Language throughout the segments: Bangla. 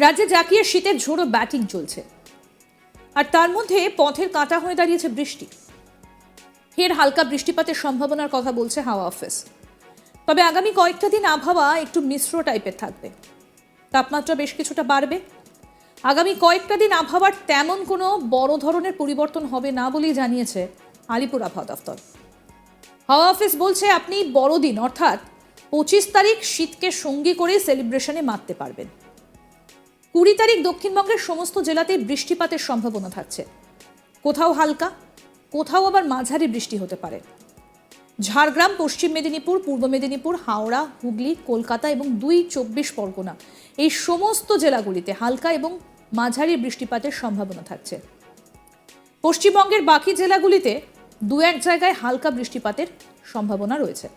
রাজ্যে জাঁকিয়ে শীতের ঝোড়ো ব্যাটিং চলছে, আর তার মধ্যে পথের কাঁটা হয়ে দাঁড়িয়েছে বৃষ্টি। ফের হালকা বৃষ্টিপাতের সম্ভাবনার কথা বলছে হাওয়া অফিস। তবে আগামী কয়েকটা দিন আবহাওয়া একটু মিশ্র টাইপের থাকবে, তাপমাত্রা বেশ কিছুটা বাড়বে। আগামী কয়েকটা দিন আবহাওয়ার তেমন কোনো বড় ধরনের পরিবর্তন হবে না বলেই জানিয়েছে আলিপুর আবহাওয়া দফতর। হাওয়া অফিস বলছে আপনি বড়দিন অর্থাৎ 25 তারিখ শীতকে সঙ্গী করে সেলিব্রেশনে মাততে পারবেন। 20 তারিখ দক্ষিণবঙ্গের সমস্ত জেলাতে বৃষ্টিপাতের সম্ভাবনা থাকছে। কোথাও হালকা, কোথাও আবার মাঝারি বৃষ্টি হতে পারে। ঝাড়গ্রাম, পশ্চিম মেদিনীপুর, পূর্ব মেদিনীপুর, হাওড়া, হুগলি, কলকাতা এবং 2-24 পরগনা এই সমস্ত জেলাগুলিতে হালকা এবং মাঝারি বৃষ্টিপাতের সম্ভাবনা থাকছে। পশ্চিমবঙ্গের বাকি জেলাগুলিতে 2-1 জায়গায় হালকা বৃষ্টিপাতের সম্ভাবনা রয়েছে।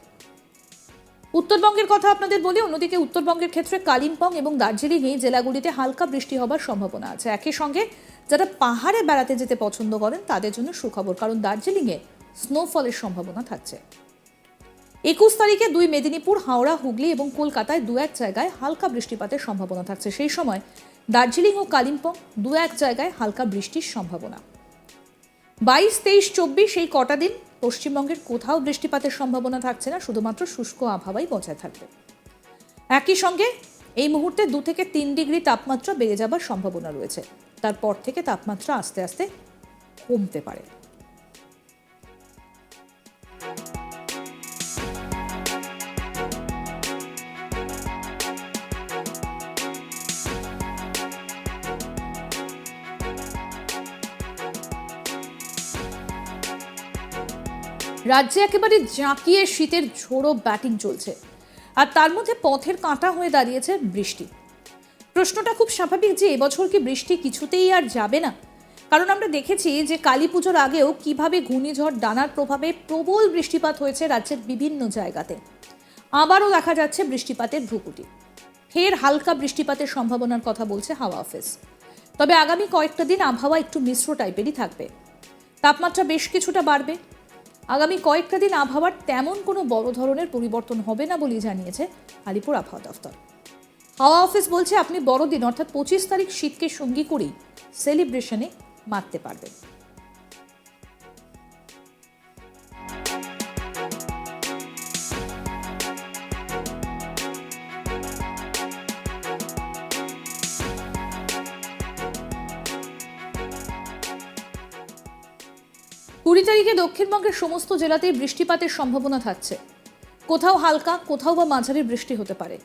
উত্তরবঙ্গের কথা আপনাদের বলি, অন্যদিকে উত্তরবঙ্গের ক্ষেত্রে কালিম্পং এবং দার্জিলিং এই জেলাগুলিতে হালকা বৃষ্টি হবার সম্ভাবনা আছে। একই সঙ্গে যারা পাহাড়ে বেড়াতে যেতে পছন্দ করেন তাদের জন্য সুখবর, কারণ দার্জিলিংয়ে স্নোফলের সম্ভাবনা থাকছে। 21 তারিখে 2 মেদিনীপুর, হাওড়া, হুগলি এবং কলকাতায় 2-1 জায়গায় হালকা বৃষ্টিপাতের সম্ভাবনা থাকছে। সেই সময় দার্জিলিং ও কালিম্পং 2-1 জায়গায় হালকা বৃষ্টির সম্ভাবনা। 22, 23, 24 এই কটা দিন পশ্চিমবঙ্গের কোথাও বৃষ্টিপাতের সম্ভাবনা থাকছে না, শুধুমাত্র শুষ্ক আবহাওয়াই বজায় থাকবে। একই সঙ্গে এই মুহূর্তে 2 থেকে 3 ডিগ্রি তাপমাত্রা বেড়ে যাবার সম্ভাবনা রয়েছে। তারপর থেকে তাপমাত্রা আস্তে আস্তে কমতে পারে। রাজ্যে একেবারে জাঁকিয়ে শীতের ঝোড়ো ব্যাটিং চলছে, আর তার মধ্যে পথের কাঁটা হয়ে দাঁড়িয়েছে বৃষ্টি। প্রশ্নটা খুব স্বাভাবিক যে এবছর কি বৃষ্টি কিছুতেই আর যাবে না? কারণ আমরা দেখেছি যে কালী পুজোর আগেও কিভাবে ঘূর্ণিঝড় ডানার প্রভাবে প্রবল বৃষ্টিপাত হয়েছে রাজ্যের বিভিন্ন জায়গাতে। আবারও দেখা যাচ্ছে বৃষ্টিপাতের ভ্রুকুটি। ফের হালকা বৃষ্টিপাতের সম্ভাবনার কথা বলছে হাওয়া অফিস। তবে আগামী কয়েকটা দিন আবহাওয়া একটু মিশ্র টাইপেরই থাকবে, তাপমাত্রা বেশ কিছুটা বাড়বে। আগামী কয়েকটা দিন আবহাওয়ার তেমন কোনো বড় ধরনের পরিবর্তন হবে না বলেই জানিয়েছে আলিপুর আবহাওয়া দফতর। হাওয়া অফিস বলছে আপনি বড়দিন অর্থাৎ 25 তারিখ শীতকে সঙ্গী করেই সেলিব্রেশনে মাততে পারবেন। কুড়ি তারিখে দক্ষিণবঙ্গের সমস্ত জেলাতেই বৃষ্টিপাতের সম্ভাবনা থাকছে। কোথাও হালকা, কোথাও বা মাঝারি বৃষ্টি হতে পারে।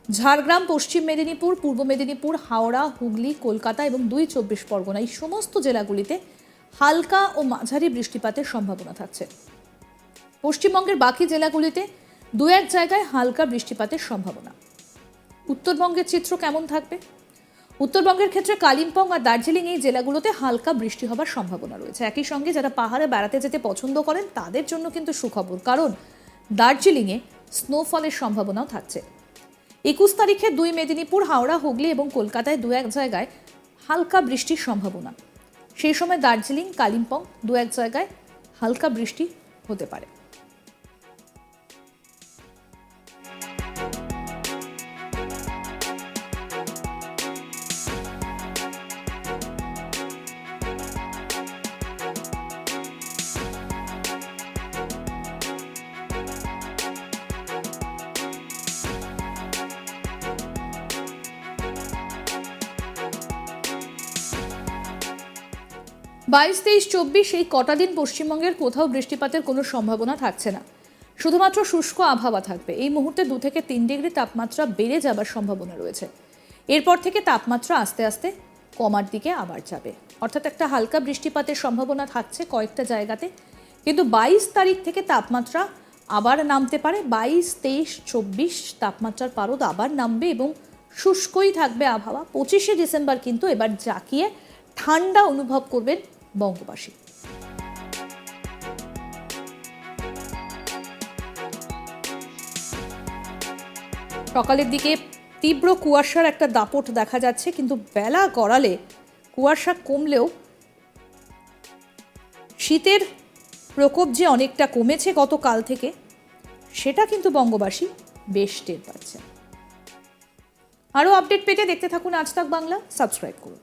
ঝাড়গ্রাম, পশ্চিম মেদিনীপুর, পূর্ব মেদিনীপুর, হাওড়া, হুগলি, কলকাতা এবং 2-24 পরগনা এই সমস্ত জেলাগুলিতে হালকা ও মাঝারি বৃষ্টিপাতের সম্ভাবনা থাকছে। পশ্চিমবঙ্গের বাকি জেলাগুলিতে 2-1 জায়গায় হালকা বৃষ্টিপাতের সম্ভাবনা। উত্তরবঙ্গের চিত্র কেমন থাকবে? উত্তরবঙ্গের ক্ষেত্রে কালিম্পং আর দার্জিলিং এই জেলাগুলোতে হালকা বৃষ্টি হবার সম্ভাবনা রয়েছে। একই সঙ্গে যারা পাহাড়ে বেড়াতে যেতে পছন্দ করেন তাদের জন্য কিন্তু সুখবর, কারণ দার্জিলিংয়ে স্নোফলের সম্ভাবনাও থাকছে। 21 তারিখে 2 মেদিনীপুর, হাওড়া, হুগলি এবং কলকাতায় 2-1 জায়গায় হালকা বৃষ্টির সম্ভাবনা। সেই সময় দার্জিলিং, কালিম্পং 2-1 জায়গায় হালকা বৃষ্টি হতে পারে। বাইশ, 23, 24 এই কটা দিন পশ্চিমবঙ্গের কোথাও বৃষ্টিপাতের কোনো সম্ভাবনা থাকছে না, শুধুমাত্র শুষ্ক আবহাওয়া থাকবে। এই মুহূর্তে 2 থেকে 3 ডিগ্রি তাপমাত্রা বেড়ে যাবার সম্ভাবনা রয়েছে। এরপর থেকে তাপমাত্রা আস্তে আস্তে কমার দিকে আবার যাবে, অর্থাৎ একটা হালকা বৃষ্টিপাতের সম্ভাবনা থাকছে কয়েকটা জায়গাতে। কিন্তু 22 তারিখ থেকে তাপমাত্রা আবার নামতে পারে। 22, 23, 24 তাপমাত্রার পারদ আবার নামবে এবং শুষ্কই থাকবে আবহাওয়া। 25শে ডিসেম্বর কিন্তু এবার জাঁকিয়ে ঠান্ডা অনুভব করবেন বঙ্গবাসী। সকালের দিকে তীব্র কুয়াশার একটা দাপট দেখা যাচ্ছে, কিন্তু বেলা গড়ালে কুয়াশা কমলেও শীতের প্রকোপ যে অনেকটা কমেছে গতকাল থেকে, সেটা কিন্তু বঙ্গবাসী বেশ টের পাচ্ছে। আরও আপডেট পেতে দেখতে থাকুন আজ তাক বাংলা, সাবস্ক্রাইব করুন।